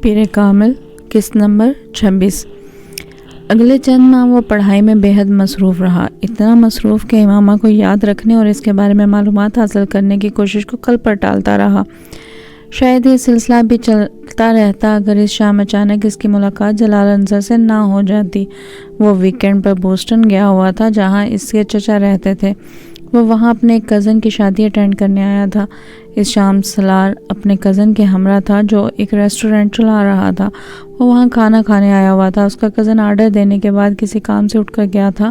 پیر کامل قسط نمبر 26۔ اگلے چند ماہ وہ پڑھائی میں بے حد مصروف رہا، اتنا مصروف کہ امامہ کو یاد رکھنے اور اس کے بارے میں معلومات حاصل کرنے کی کوشش کو کل پر ٹالتا رہا۔ شاید یہ سلسلہ بھی چلتا رہتا اگر اس شام اچانک اس کی ملاقات جلال انصر سے نہ ہو جاتی۔ وہ ویکینڈ پر بوسٹن گیا ہوا تھا جہاں اس کے چچا رہتے تھے۔ وہ وہاں اپنے ایک کزن کی شادی اٹینڈ کرنے آیا تھا۔ اس شام سلار اپنے کزن کے ہمراہ تھا جو ایک ریسٹورنٹ چلا رہا تھا۔ وہ وہاں کھانا کھانے آیا ہوا تھا۔ اس کا کزن آرڈر دینے کے بعد کسی کام سے اٹھ کر گیا تھا۔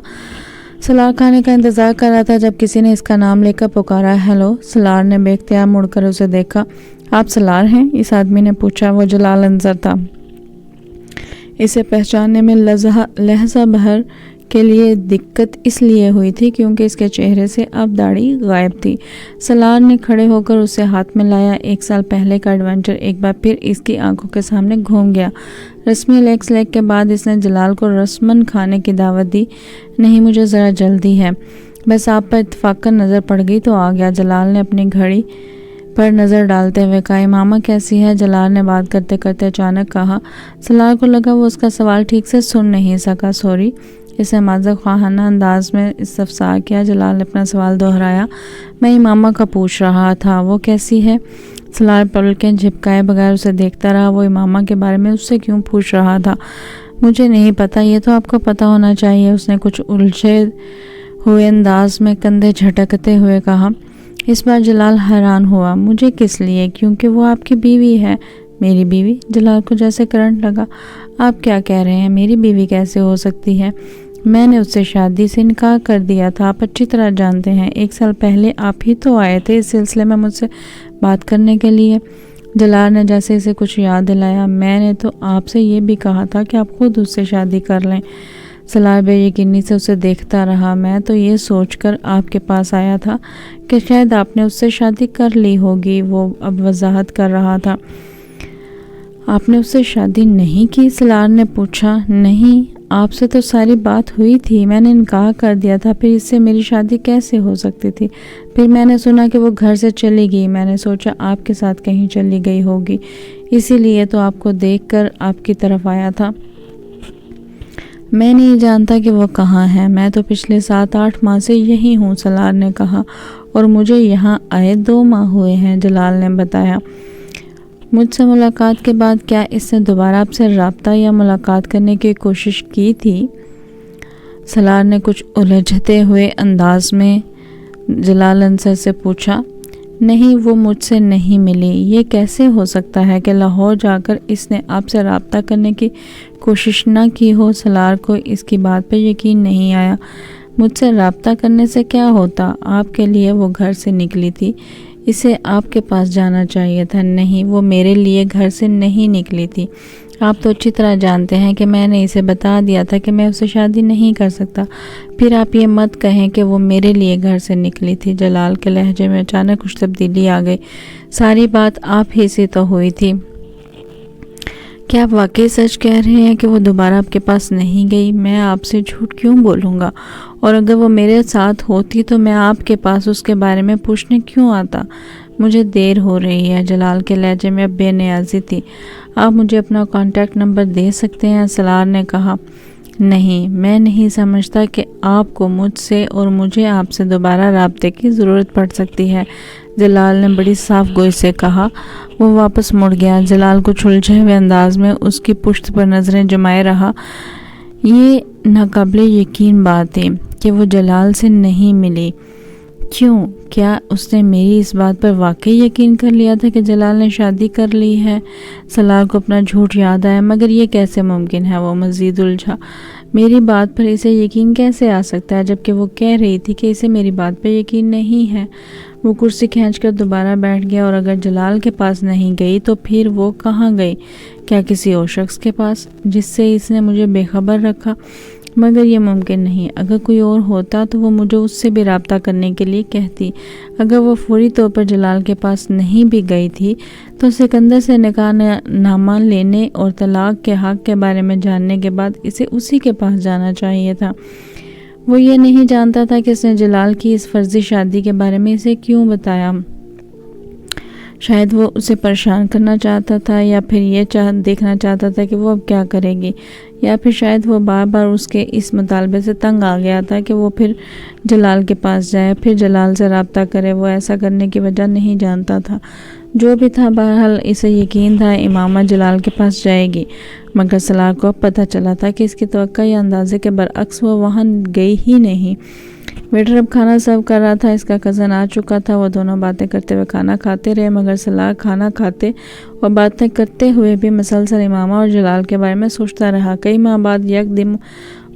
سلار کھانے کا انتظار کر رہا تھا جب کسی نے اس کا نام لے کر پکارا، ہیلو۔ سلار نے بے اختیار مڑ کر اسے دیکھا۔ آپ سلار ہیں؟ اس آدمی نے پوچھا۔ وہ جلال انصر تھا۔ اسے پہچاننے میں لہجہ بھر کے لیے دقت اس لیے ہوئی تھی کیونکہ اس کے چہرے سے اب داڑھی غائب تھی۔ سلار نے کھڑے ہو کر اسے ہاتھ میں لایا۔ 1 سال پہلے کا ایڈونچر ایک بار پھر اس کی آنکھوں کے سامنے گھوم گیا۔ رسمی لیگ سلیگ کے بعد اس نے جلال کو رسماً کھانے کی دعوت دی۔ نہیں، مجھے ذرا جلدی ہے، بس آپ پر اتفاقاً نظر پڑ گئی تو آ گیا۔ جلال نے اپنی گھڑی پر نظر ڈالتے ہوئے کہا۔ امامہ کیسی ہے؟ جلال نے بات کرتے کرتے اچانک کہا۔ سلار کو لگا وہ اس کا سوال ٹھیک سے سن نہیں سکا۔ سوری، اسے معذرت خواہانہ انداز میں استفسار کیا۔ جلال نے اپنا سوال دہرایا۔ میں امامہ کا پوچھ رہا تھا، وہ کیسی ہے؟ سلار پلکیں جھپکائے بغیر اسے دیکھتا رہا۔ وہ امامہ کے بارے میں اس سے کیوں پوچھ رہا تھا؟ مجھے نہیں پتا، یہ تو آپ کو پتا ہونا چاہیے، اس نے کچھ الجھے ہوئے انداز میں کندھے جھٹکتے ہوئے کہا۔ اس بار جلال حیران ہوا۔ مجھے کس لیے؟ کیونکہ وہ آپ کی بیوی ہے۔ میری بیوی؟ جلال کو جیسے کرنٹ لگا۔ آپ کیا کہہ رہے ہیں؟ میری بیوی کیسے ہو سکتی ہے؟ میں نے اس سے شادی سے انکار کر دیا تھا، آپ اچھی طرح جانتے ہیں۔ 1 سال پہلے آپ ہی تو آئے تھے اس سلسلے میں مجھ سے بات کرنے کے لیے۔ جلال نے جیسے اسے کچھ یاد دلایا۔ میں نے تو آپ سے یہ بھی کہا تھا کہ آپ خود اس سے شادی کر لیں۔ سلار بے یقینی سے اسے دیکھتا رہا۔ میں تو یہ سوچ کر آپ کے پاس آیا تھا کہ شاید آپ نے اس سے شادی کر لی ہوگی۔ وہ اب وضاحت کر رہا تھا۔ آپ نے اس سے شادی نہیں کی؟ سلار نے پوچھا۔ نہیں، آپ سے تو ساری بات ہوئی تھی، میں نے انکار کر دیا تھا، پھر اس سے میری شادی کیسے ہو سکتی تھی؟ پھر میں نے سنا کہ وہ گھر سے چلی گئی، میں نے سوچا آپ کے ساتھ کہیں چلی گئی ہوگی، اسی لیے تو آپ کو دیکھ کر آپ کی طرف آیا تھا۔ میں نہیں جانتا کہ وہ کہاں ہے، میں تو پچھلے 7-8 ماہ سے یہی ہوں، سلار نے کہا، اور مجھے یہاں آئے 2 ماہ ہوئے ہیں، جلال نے بتایا۔ مجھ سے ملاقات کے بعد کیا اس نے دوبارہ آپ سے رابطہ یا ملاقات کرنے کی کوشش کی تھی؟ سلار نے کچھ الجھتے ہوئے انداز میں جلال انصر سے پوچھا۔ نہیں، وہ مجھ سے نہیں ملی۔ یہ کیسے ہو سکتا ہے کہ لاہور جا کر اس نے آپ سے رابطہ کرنے کی کوشش نہ کی ہو؟ سلار کو اس کی بات پر یقین نہیں آیا۔ مجھ سے رابطہ کرنے سے کیا ہوتا؟ آپ کے لیے وہ گھر سے نکلی تھی، اسے آپ کے پاس جانا چاہیے تھا۔ نہیں، وہ میرے لیے گھر سے نہیں نکلی تھی۔ آپ تو اچھی طرح جانتے ہیں کہ میں نے اسے بتا دیا تھا کہ میں اسے شادی نہیں کر سکتا۔ پھر آپ یہ مت کہیں کہ وہ میرے لیے گھر سے نکلی تھی۔ جلال کے لہجے میں اچانک کچھ تبدیلی آ گئی۔ ساری بات آپ ہی سے تو ہوئی تھی۔ کیا آپ واقعی سچ کہہ رہے ہیں کہ وہ دوبارہ آپ کے پاس نہیں گئی؟ میں آپ سے جھوٹ کیوں بولوں گا؟ اور اگر وہ میرے ساتھ ہوتی تو میں آپ کے پاس اس کے بارے میں پوچھنے کیوں آتا؟ مجھے دیر ہو رہی ہے۔ جلال کے لہجے میں اب بے نیازی تھی۔ آپ مجھے اپنا کانٹیکٹ نمبر دے سکتے ہیں؟ سلار نے کہا۔ نہیں، میں نہیں سمجھتا کہ آپ کو مجھ سے اور مجھے آپ سے دوبارہ رابطے کی ضرورت پڑ سکتی ہے، جلال نے بڑی صاف گوئی سے کہا۔ وہ واپس مڑ گیا۔ جلال کچھ الجھے ہوئے انداز میں اس کی پشت پر نظریں جمائے رہا۔ یہ ناقابل یقین بات تھی کہ وہ جلال سے نہیں ملی۔ کیوں؟ کیا اس نے میری اس بات پر واقعی یقین کر لیا تھا کہ جلال نے شادی کر لی ہے؟ سلار کو اپنا جھوٹ یاد آیا۔ مگر یہ کیسے ممکن ہے؟ وہ مزید الجھا۔ میری بات پر اسے یقین کیسے آ سکتا ہے جبکہ وہ کہہ رہی تھی کہ اسے میری بات پر یقین نہیں ہے؟ وہ کرسی کھینچ کر دوبارہ بیٹھ گیا۔ اور اگر جلال کے پاس نہیں گئی تو پھر وہ کہاں گئی؟ کیا کسی اور شخص کے پاس جس سے اس نے مجھے بے خبر رکھا؟ مگر یہ ممکن نہیں۔ اگر کوئی اور ہوتا تو وہ مجھے اس سے بھی رابطہ کرنے کے لیے کہتی۔ اگر وہ فوری طور پر جلال کے پاس نہیں بھی گئی تھی تو سکندر سے نکاح نامہ لینے اور طلاق کے حق کے بارے میں جاننے کے بعد اسے اسی کے پاس جانا چاہیے تھا۔ وہ یہ نہیں جانتا تھا کہ اس نے جلال کی اس فرضی شادی کے بارے میں اسے کیوں بتایا۔ شاید وہ اسے پریشان کرنا چاہتا تھا، یا پھر یہ دیکھنا چاہتا تھا کہ وہ اب کیا کرے گی، یا پھر شاید وہ بار بار اس کے اس مطالبے سے تنگ آ گیا تھا کہ وہ پھر جلال کے پاس جائے، پھر جلال سے رابطہ کرے۔ وہ ایسا کرنے کی وجہ نہیں جانتا تھا۔ جو بھی تھا، بہرحال اسے یقین تھا امامہ جلال کے پاس جائے گی، مگر سلار کو پتہ چلا تھا کہ اس کی توقع یا اندازے کے برعکس وہ وہاں گئی ہی نہیں۔ ویٹر اب کھانا سرو کر رہا تھا، اس کا کزن آ چکا تھا۔ وہ دونوں باتیں کرتے ہوئے کھانا کھاتے رہے، مگر سلار کھانا کھاتے اور باتیں کرتے ہوئے بھی مسلسل امامہ اور جلال کے بارے میں سوچتا رہا۔ کئی ماہ بعد یک دم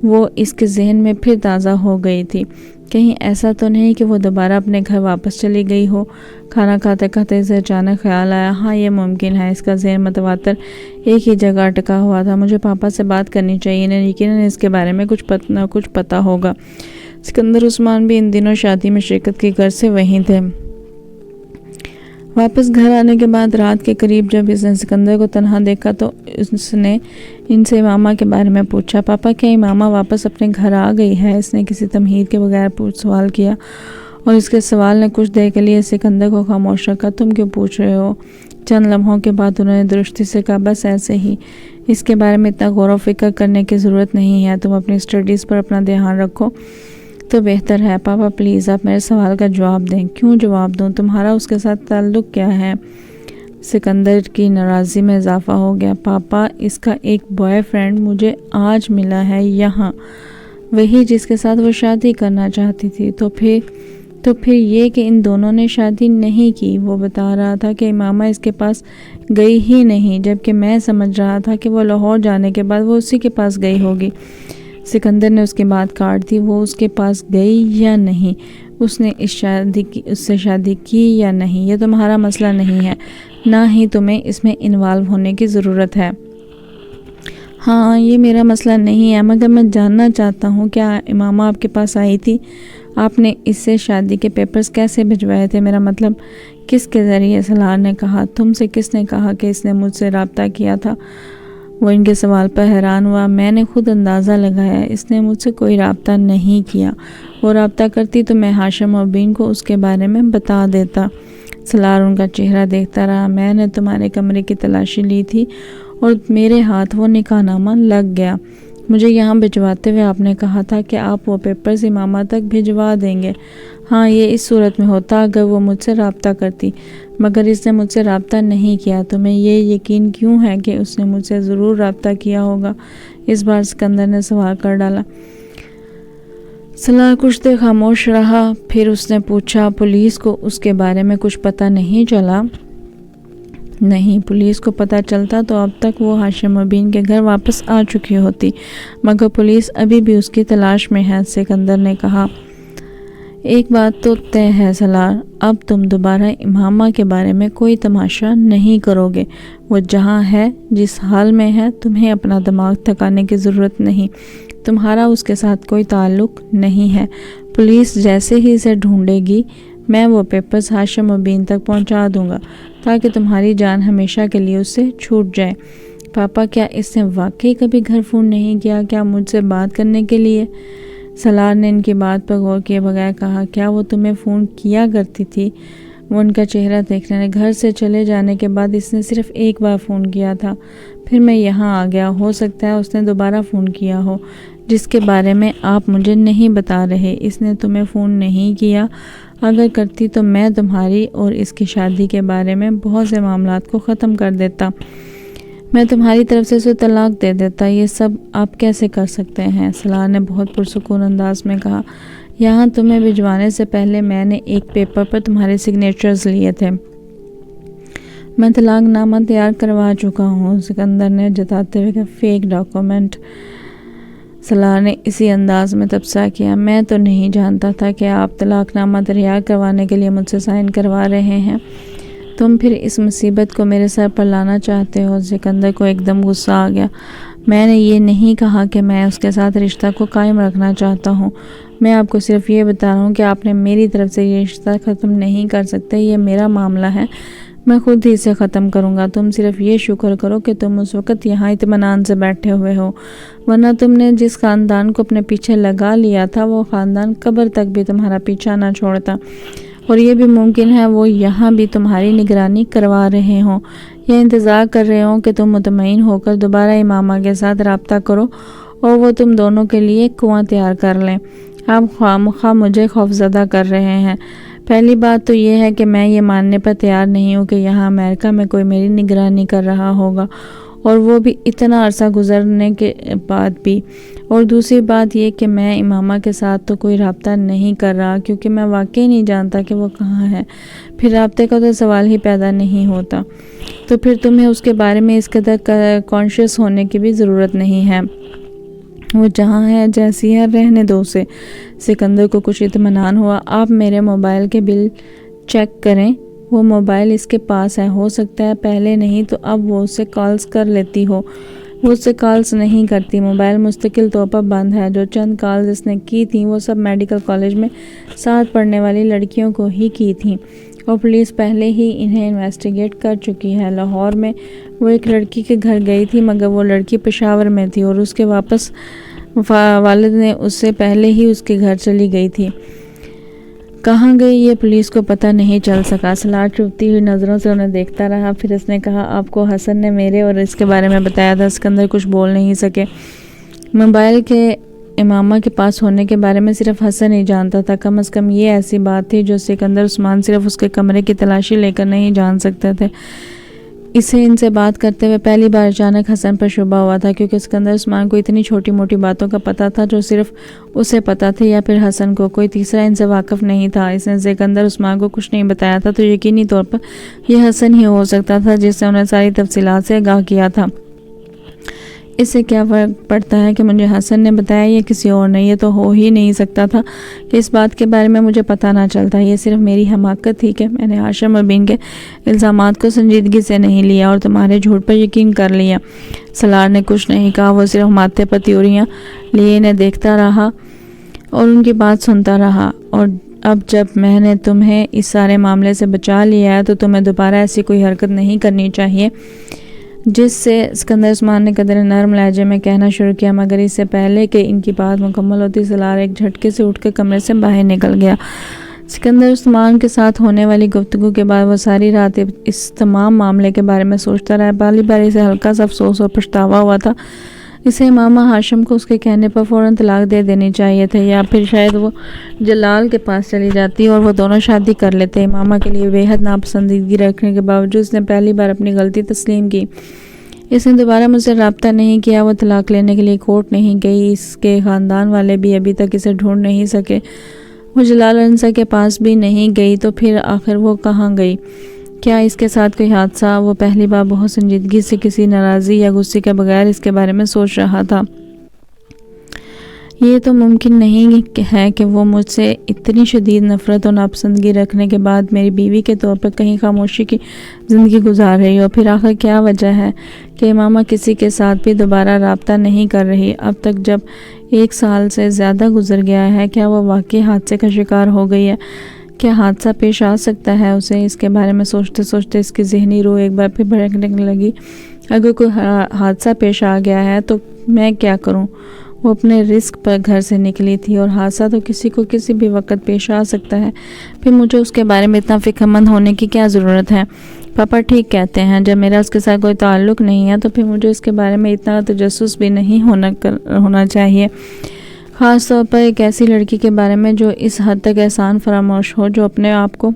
وہ اس کے ذہن میں پھر تازہ ہو گئی تھی۔ کہیں ایسا تو نہیں کہ وہ دوبارہ اپنے گھر واپس چلی گئی ہو؟ کھانا کھاتے کھاتے اسے اچانک خیال آیا، ہاں یہ ممکن ہے۔ اس کا ذہن متواتر ایک ہی جگہ اٹکا ہوا تھا۔ مجھے پاپا سے بات کرنی چاہیے، انہیں یقیناً اس کے بارے میں کچھ پتہ ہوگا۔ سکندر عثمان بھی ان دنوں شادی میں شرکت کے غرض سے وہیں تھے۔ واپس گھر آنے کے بعد رات کے قریب جب اس نے سکندر کو تنہا دیکھا تو اس نے ان سے امامہ کے بارے میں پوچھا۔ پاپا، کیا امامہ واپس اپنے گھر آ گئی ہے؟ اس نے کسی تمہید کے بغیر سوال کیا، اور اس کے سوال نے کچھ دیر کے لیے سکندر کو خاموش رکھا۔ تم کیوں پوچھ رہے ہو؟ چند لمحوں کے بعد انہوں نے درستی سے کہا، بس ایسے ہی، اس کے بارے میں اتنا غور و فکر کرنے کی ضرورت نہیں ہے۔ تم اپنی اسٹڈیز پر اپنا دھیان رکھو تو بہتر ہے۔ پاپا پلیز آپ میرے سوال کا جواب دیں۔ کیوں جواب دوں؟ تمہارا اس کے ساتھ تعلق کیا ہے؟ سکندر کی ناراضی میں اضافہ ہو گیا۔ پاپا، اس کا ایک بوائے فرینڈ مجھے آج ملا ہے یہاں، وہی جس کے ساتھ وہ شادی کرنا چاہتی تھی۔ تو پھر یہ کہ ان دونوں نے شادی نہیں کی۔ وہ بتا رہا تھا کہ امامہ اس کے پاس گئی ہی نہیں، جبکہ میں سمجھ رہا تھا کہ وہ لاہور جانے کے بعد وہ اسی کے پاس گئی ہوگی۔ سکندر نے اس کی بات کاٹ دی۔ وہ اس کے پاس گئی یا نہیں، اس نے اس سے شادی کی یا نہیں، یہ تمہارا مسئلہ نہیں ہے، نہ ہی تمہیں اس میں انوالو ہونے کی ضرورت ہے۔ ہاں، یہ میرا مسئلہ نہیں ہے، مگر میں جاننا چاہتا ہوں کیا امامہ آپ کے پاس آئی تھی؟ آپ نے اس سے شادی کے پیپرز کیسے بھجوائے تھے؟ میرا مطلب کس کے ذریعے؟ سلار نے کہا۔ تم سے کس نے کہا کہ اس نے مجھ سے رابطہ کیا تھا؟ وہ ان کے سوال پر حیران ہوا۔ میں نے خود اندازہ لگایا، اس نے مجھ سے کوئی رابطہ نہیں کیا۔ وہ رابطہ کرتی تو میں ہاشم اور بین کو اس کے بارے میں بتا دیتا۔ سلار ان کا چہرہ دیکھتا رہا۔ میں نے تمہارے کمرے کی تلاشی لی تھی اور میرے ہاتھ وہ نکاح نامہ لگ گیا۔ مجھے یہاں بھجواتے ہوئے آپ نے کہا تھا کہ آپ وہ پیپرز امامہ تک بھجوا دیں گے۔ ہاں، یہ اس صورت میں ہوتا اگر وہ مجھ سے رابطہ کرتی، مگر اس نے مجھ سے رابطہ نہیں کیا۔ تمہیں یہ یقین کیوں ہے کہ اس نے مجھ سے ضرور رابطہ کیا ہوگا؟ اس بار سکندر نے سوال کر ڈالا۔ سلار کچھ دیر خاموش رہا، پھر اس نے پوچھا، پولیس کو اس کے بارے میں کچھ پتہ نہیں چلا؟ نہیں، پولیس کو پتہ چلتا تو اب تک وہ ہاشم مبین کے گھر واپس آ چکی ہوتی، مگر پولیس ابھی بھی اس کی تلاش میں ہے۔ سکندر نے کہا۔ ایک بات تو طے ہے سلار، اب تم دوبارہ امامہ کے بارے میں کوئی تماشا نہیں کرو گے۔ وہ جہاں ہے، جس حال میں ہے، تمہیں اپنا دماغ تھکانے کی ضرورت نہیں۔ تمہارا اس کے ساتھ کوئی تعلق نہیں ہے۔ پولیس جیسے ہی اسے ڈھونڈے گی، میں وہ پیپرز ہاشم مبین تک پہنچا دوں گا تاکہ تمہاری جان ہمیشہ کے لیے اس سے چھوٹ جائے۔ پاپا، کیا اس نے واقعی کبھی گھر فون نہیں کیا؟ کیا مجھ سے بات کرنے کے لیے؟ سلار نے ان کی بات پر غور کیے بغیر کہا، کیا وہ تمہیں فون کیا کرتی تھی؟ وہ ان کا چہرہ دیکھنے لگے۔ گھر سے چلے جانے کے بعد اس نے صرف ایک بار فون کیا تھا، پھر میں یہاں آ گیا۔ ہو سکتا ہے اس نے دوبارہ فون کیا ہو، جس کے بارے میں آپ مجھے نہیں بتا رہے۔ اس نے تمہیں فون نہیں کیا؟ اگر کرتی تو میں تمہاری اور اس کی شادی کے بارے میں بہت سے معاملات کو ختم کر دیتا۔ میں تمہاری طرف سے اسے طلاق دے دیتا۔ یہ سب آپ کیسے کر سکتے ہیں؟ سلار نے بہت پرسکون انداز میں کہا، یہاں تمہیں بھجوانے سے پہلے میں نے ایک پیپر پر تمہارے سگنیچرز لیے تھے۔ میں طلاق نامہ تیار کروا چکا ہوں، سکندر نے جتاتے ہوئے کہا۔ Fake document? سلار نے اسی انداز میں تبصرہ کیا۔ میں تو نہیں جانتا تھا کہ آپ طلاق نامہ تیار کروانے کے لیے مجھ سے سائن کروا رہے ہیں۔ تم پھر اس مصیبت کو میرے سر پر لانا چاہتے ہو؟ سکندر کو ایک دم غصہ آ گیا۔ میں نے یہ نہیں کہا کہ میں اس کے ساتھ رشتہ کو قائم رکھنا چاہتا ہوں۔ میں آپ کو صرف یہ بتا رہا ہوں کہ آپ نے میری طرف سے یہ رشتہ ختم نہیں کر سکتے۔ یہ میرا معاملہ ہے، میں خود ہی اسے ختم کروں گا۔ تم صرف یہ شکر کرو کہ تم اس وقت یہاں اطمینان سے بیٹھے ہوئے ہو، ورنہ تم نے جس خاندان کو اپنے پیچھے لگا لیا تھا، وہ خاندان قبر تک بھی تمہارا پیچھا نہ چھوڑتا۔ اور یہ بھی ممکن ہے وہ یہاں بھی تمہاری نگرانی کروا رہے ہوں یا انتظار کر رہے ہوں کہ تم مطمئن ہو کر دوبارہ امامہ کے ساتھ رابطہ کرو اور وہ تم دونوں کے لیے ایک کنواں تیار کر لیں۔ آپ خواہ مجھے خوفزدہ کر رہے ہیں۔ پہلی بات تو یہ ہے کہ میں یہ ماننے پر تیار نہیں ہوں کہ یہاں امریکہ میں کوئی میری نگرانی کر رہا ہوگا، اور وہ بھی اتنا عرصہ گزرنے کے بعد بھی۔ اور دوسری بات یہ کہ میں امامہ کے ساتھ تو کوئی رابطہ نہیں کر رہا، کیونکہ میں واقعی نہیں جانتا کہ وہ کہاں ہے۔ پھر رابطے کا تو سوال ہی پیدا نہیں ہوتا۔ تو پھر تمہیں اس کے بارے میں اس قدر کانشیس ہونے کی بھی ضرورت نہیں ہے۔ وہ جہاں ہے جیسی ہے رہنے دو اسے۔ سکندر کو کچھ اطمینان ہوا۔ آپ میرے موبائل کے بل چیک کریں، وہ موبائل اس کے پاس ہے، ہو سکتا ہے پہلے نہیں تو اب وہ اسے کالز کر لیتی ہو۔ وہ اس سے کالز نہیں کرتی، موبائل مستقل طور پر بند ہے۔ جو چند کالز اس نے کی تھیں وہ سب میڈیکل کالج میں ساتھ پڑھنے والی لڑکیوں کو ہی کی تھیں، اور پولیس پہلے ہی انہیں انویسٹیگیٹ کر چکی ہے۔ لاہور میں وہ ایک لڑکی کے گھر گئی تھی، مگر وہ لڑکی پشاور میں تھی اور اس کے واپس والد نے اس سے پہلے ہی اس کے گھر چلی گئی تھی۔ کہاں گئی یہ پولیس کو پتہ نہیں چل سکا۔ سلار چبھتی ہوئی نظروں سے انہیں دیکھتا رہا، پھر اس نے کہا، آپ کو حسن نے میرے اور اس کے بارے میں بتایا تھا؟ سکندر کچھ بول نہیں سکے۔ موبائل کے امامہ کے پاس ہونے کے بارے میں صرف حسن ہی جانتا تھا۔ کم از کم یہ ایسی بات تھی جو سکندر عثمان صرف اس کے کمرے کی تلاشی لے کر نہیں جان سکتے تھے۔ اسے ان سے بات کرتے ہوئے پہلی بار اچانک حسن پر شبہ ہوا تھا، کیونکہ سکندر عثمان کو اتنی چھوٹی موٹی باتوں کا پتہ تھا جو صرف اسے پتہ تھے، یا پھر حسن کو کوئی تیسرا ان سے واقف نہیں تھا۔ اس نے سکندر عثمان کو کچھ نہیں بتایا تھا تو یقینی طور پر یہ حسن ہی ہو سکتا تھا جس نے انہیں ساری تفصیلات سے آگاہ کیا تھا۔ اس سے کیا فرق پڑتا ہے کہ مجھے حسن نے بتایا یا کسی اور نے؟ یہ تو ہو ہی نہیں سکتا تھا کہ اس بات کے بارے میں مجھے پتہ نہ چلتا۔ یہ صرف میری حماقت تھی کہ میں نے ہاشم ابین کے الزامات کو سنجیدگی سے نہیں لیا اور تمہارے جھوٹ پر یقین کر لیا۔ سلار نے کچھ نہیں کہا، وہ صرف ماتھے پر تیوریاں لیے انہیں دیکھتا رہا اور ان کی بات سنتا رہا۔ اور اب جب میں نے تمہیں اس سارے معاملے سے بچا لیا ہے تو تمہیں دوبارہ ایسی کوئی حرکت نہیں کرنی چاہیے۔ جس سے سکندر عثمان نے قدر نرم لہجے میں کہنا شروع کیا، مگر اس سے پہلے کہ ان کی بات مکمل ہوتی سلار ایک جھٹکے سے اٹھ کے کمرے سے باہر نکل گیا۔ سکندر عثمان کے ساتھ ہونے والی گفتگو کے بعد وہ ساری رات اس تمام معاملے کے بارے میں سوچتا رہا۔ پہلی بار اسے ہلکا سا افسوس اور پچھتاوا ہوا تھا۔ اسے امامہ ہاشم کو اس کے کہنے پر فوراً طلاق دے دینی چاہیے تھے، یا پھر شاید وہ جلال کے پاس چلی جاتی اور وہ دونوں شادی کر لیتے۔ امامہ کے لیے بے حد ناپسندیدگی رکھنے کے باوجود اس نے پہلی بار اپنی غلطی تسلیم کی۔ اس نے دوبارہ مجھ سے رابطہ نہیں کیا، وہ طلاق لینے کے لیے کورٹ نہیں گئی، اس کے خاندان والے بھی ابھی تک اسے ڈھونڈ نہیں سکے، وہ جلال انصا کے پاس بھی نہیں گئی، تو پھر آخر وہ کہاں گئی؟ کیا اس کے ساتھ کوئی حادثہ؟ وہ پہلی بار بہت سنجیدگی سے کسی ناراضی یا غصے کے بغیر اس کے بارے میں سوچ رہا تھا۔ یہ تو ممکن نہیں ہے کہ وہ مجھ سے اتنی شدید نفرت اور ناپسندگی رکھنے کے بعد میری بیوی کے طور پر کہیں خاموشی کی زندگی گزار رہی ہو۔ پھر آخر کیا وجہ ہے کہ امامہ کسی کے ساتھ بھی دوبارہ رابطہ نہیں کر رہی؟ اب تک جب 1 سال سے زیادہ گزر گیا ہے، کیا وہ واقعی حادثے کا شکار ہو گئی ہے؟ کیا حادثہ پیش آ سکتا ہے اسے؟ اس کے بارے میں سوچتے سوچتے اس کی ذہنی روح ایک بار پھر بھڑکنے لگی۔ اگر کوئی حادثہ پیش آ گیا ہے تو میں کیا کروں؟ وہ اپنے رزق پر گھر سے نکلی تھی، اور حادثہ تو کسی کو کسی بھی وقت پیش آ سکتا ہے۔ پھر مجھے اس کے بارے میں اتنا فکر مند ہونے کی کیا ضرورت ہے؟ پاپا ٹھیک کہتے ہیں، جب میرا اس کے ساتھ کوئی تعلق نہیں ہے تو پھر مجھے اس کے بارے میں اتنا تجسس بھی نہیں ہونا چاہیے، خاص طور پر ایک ایسی لڑکی کے بارے میں جو اس حد تک احسان فراموش ہو، جو اپنے آپ کو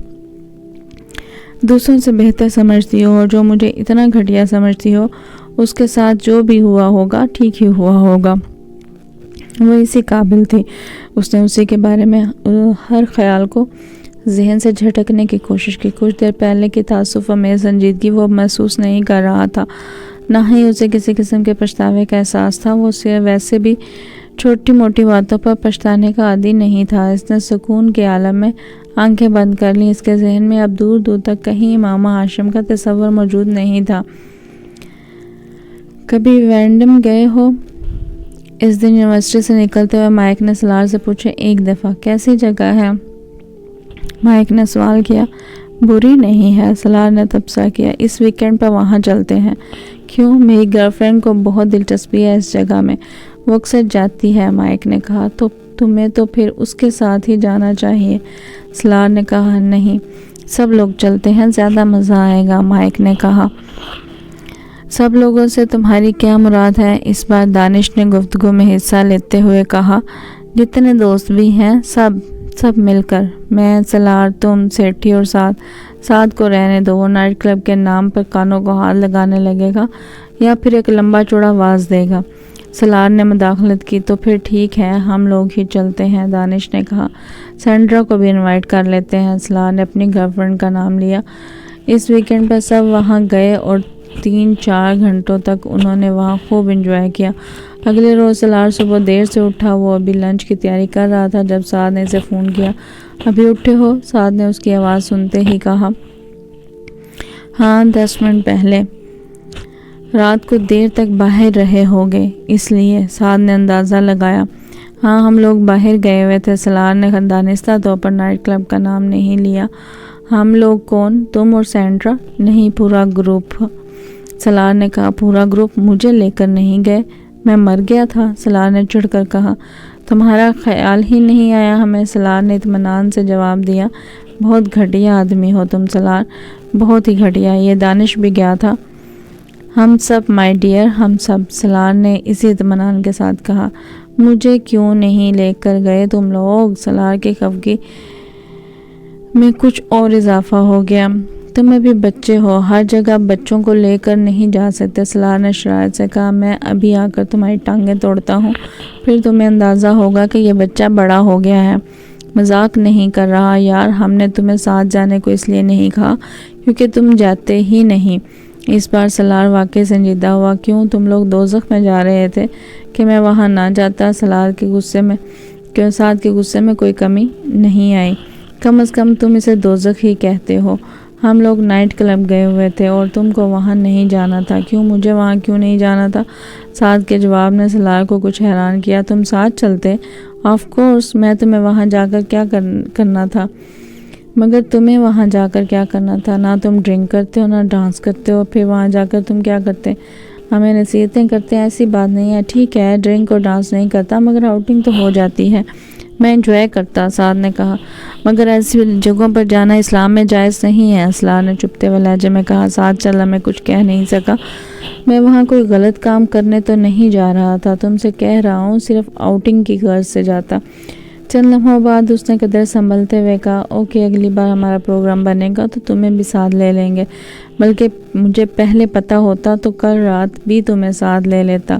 دوسروں سے بہتر سمجھتی ہو اور جو مجھے اتنا گھٹیا سمجھتی ہو۔ اس کے ساتھ جو بھی ہوا ہوگا ٹھیک ہی ہوا ہوگا، وہ اسی قابل تھی۔ اس نے اسی کے بارے میں ہر خیال کو ذہن سے جھٹکنے کی کوشش کی۔ کچھ دیر پہلے کی تعصب میں سنجیدگی وہ محسوس نہیں کر رہا تھا، نہ ہی اسے کسی قسم کے پچھتاوے کا احساس تھا۔ وہ ویسے بھی چھوٹی موٹی باتوں پر پچھتانے کا عادی نہیں تھا۔ اس نے سکون کے عالم میں آنکھیں بند کر لیں۔ اس کے ذہن میں اب دور دور تک کہیں امامہ ہاشم کا تصور موجود نہیں تھا۔ کبھی وینڈم گئے ہو؟ اس دن یونیورسٹی سے نکلتے ہوئے مائک نے سلار سے پوچھا۔ 1 دفعہ۔ کیسی جگہ ہے؟ مائک نے سوال کیا۔ بری نہیں ہے، سلار نے تبصرہ کیا۔ اس ویکینڈ پر وہاں چلتے ہیں۔ کیوں؟ میری گرل فرینڈ کو بہت دلچسپی ہے اس جگہ میں، وہ اکثر جاتی ہے، مائک نے کہا۔ تو تمہیں تو پھر اس کے ساتھ ہی جانا چاہیے۔ سلار نے کہا نہیں، سب لوگ چلتے ہیں، زیادہ مزہ آئے گا۔ مائک نے کہا سب لوگوں سے تمہاری کیا مراد ہے؟ اس بار دانش نے گفتگو میں حصہ لیتے ہوئے کہا جتنے دوست بھی ہیں سب مل کر۔ میں، سلار، تم، سیٹھی اور ساتھ کو رہنے دو، وہ نائٹ کلب کے نام پر کانوں کو ہاتھ لگانے لگے گا یا پھر ایک لمبا چوڑا آواز دے گا۔ سلار نے مداخلت کی تو پھر ٹھیک ہے، ہم لوگ ہی چلتے ہیں۔ دانش نے کہا سینڈرا کو بھی انوائٹ کر لیتے ہیں۔ سلار نے اپنی گرل فرینڈ کا نام لیا۔ اس ویکنڈ پر سب وہاں گئے اور 3-4 گھنٹوں تک انہوں نے وہاں خوب انجوائے کیا۔ اگلے روز سلار صبح دیر سے اٹھا، وہ ابھی لنچ کی تیاری کر رہا تھا جب سعد نے اسے فون کیا۔ ابھی اٹھے ہو؟ سعد نے اس کی آواز سنتے ہی کہا ہاں 10 منٹ پہلے۔ رات کو دیر تک باہر رہے ہوگے اس لیے، سعد نے اندازہ لگایا۔ ہاں ہم لوگ باہر گئے ہوئے تھے۔ سلار نے دانستہ طور پر نائٹ کلب کا نام نہیں لیا۔ ہم لوگ کون؟ تم اور سینڈرا؟ نہیں، پورا گروپ۔ سلار نے کہا پورا گروپ؟ مجھے لے کر نہیں گئے؟ میں مر گیا تھا، سلار نے چڑھ کر کہا۔ تمہارا خیال ہی نہیں آیا ہمیں؟ سلار نے اطمینان سے جواب دیا۔ بہت گھٹیا آدمی ہو تم سلار، بہت ہی گھٹیا۔ یہ دانش بھی گیا تھا؟ ہم سب مائی ڈیئر، ہم سب، سلار نے اسی اطمینان کے ساتھ کہا۔ مجھے کیوں نہیں لے کر گئے تم لوگ؟ سلار کی خفگی میں کچھ اور اضافہ ہو گیا۔ تم ابھی بچے ہو، ہر جگہ بچوں کو لے کر نہیں جا سکتے۔ سلار نے شرارت سے کہا میں ابھی آ کر تمہاری ٹانگیں توڑتا ہوں، پھر تمہیں اندازہ ہوگا کہ یہ بچہ بڑا ہو گیا ہے۔ مذاق نہیں کر رہا یار، ہم نے تمہیں ساتھ جانے کو اس لیے نہیں کہا کیونکہ تم جاتے ہی نہیں۔ اس بار سلار واقعی سنجیدہ ہوا۔ کیوں، تم لوگ دوزخ میں جا رہے تھے کہ میں وہاں نہ جاتا؟ سعد کے غصے میں کوئی کمی نہیں آئی۔ کم از کم تم اسے دوزخ ہی کہتے ہو۔ ہم لوگ نائٹ کلب گئے ہوئے تھے اور تم کو وہاں نہیں جانا تھا۔ کیوں، مجھے وہاں کیوں نہیں جانا تھا؟ سعد کے جواب نے سلار کو کچھ حیران کیا۔ تم ساتھ چلتے؟ آف کورس، میں تمہیں وہاں جا کر کیا کرنا تھا؟ مگر تمہیں وہاں جا کر کیا کرنا تھا؟ نہ تم ڈرنک کرتے ہو نہ ڈانس کرتے ہو، پھر وہاں جا کر تم کیا کرتے؟ ہمیں نصیحتیں کرتے ہیں؟ ایسی بات نہیں ہے۔ ٹھیک ہے ڈرنک اور ڈانس نہیں کرتا مگر آؤٹنگ تو ہو جاتی ہے، میں انجوائے کرتا، سعد نے کہا۔ مگر ایسی جگہوں پر جانا اسلام میں جائز نہیں ہے، سلار نے چپتے ہوئے لہجے میں کہا۔ سعد چلا، میں کچھ کہہ نہیں سکا۔ میں وہاں کوئی غلط کام کرنے تو نہیں جا رہا تھا، تم سے کہہ رہا ہوں صرف آؤٹنگ کی غرض سے جاتا۔ چند لمحوں بعد اس نے قدر سنبھلتے ہوئے کہا اوکے، اگلی بار ہمارا پروگرام بنے گا تو تمہیں بھی ساتھ لے لیں گے، بلکہ مجھے پہلے پتہ ہوتا تو کل رات بھی تمہیں ساتھ لے لیتا۔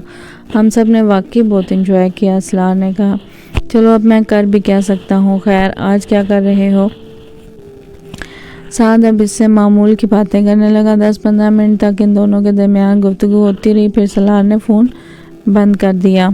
ہم سب نے واقعی بہت انجوائے کیا، سلار نے کہا۔ چلو اب میں کر بھی کیا سکتا ہوں، خیر آج کیا کر رہے ہو؟ سعد اب اس سے معمول کی باتیں کرنے لگا۔ 10-15 منٹ تک ان دونوں کے درمیان گفتگو ہوتی رہی، پھر سلار نے فون بند کر دیا۔